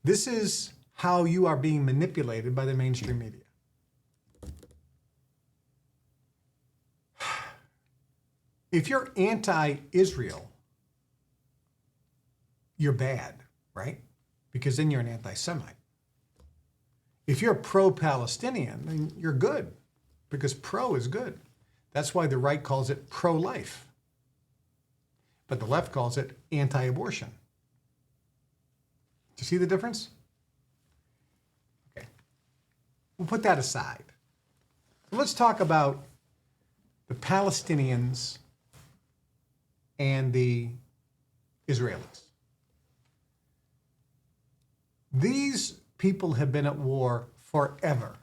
This is how you are being manipulated by the mainstream media. If you're anti-Israel, you're bad, right? Because then you're an anti-Semite. If you're pro-Palestinian, then you're good, because pro is good. That's why the right calls it pro-life, but the left calls it anti-abortion. Do you see the difference? Okay. We'll put that aside. Let's talk about the Palestinians and the Israelis. These people have been at war forever.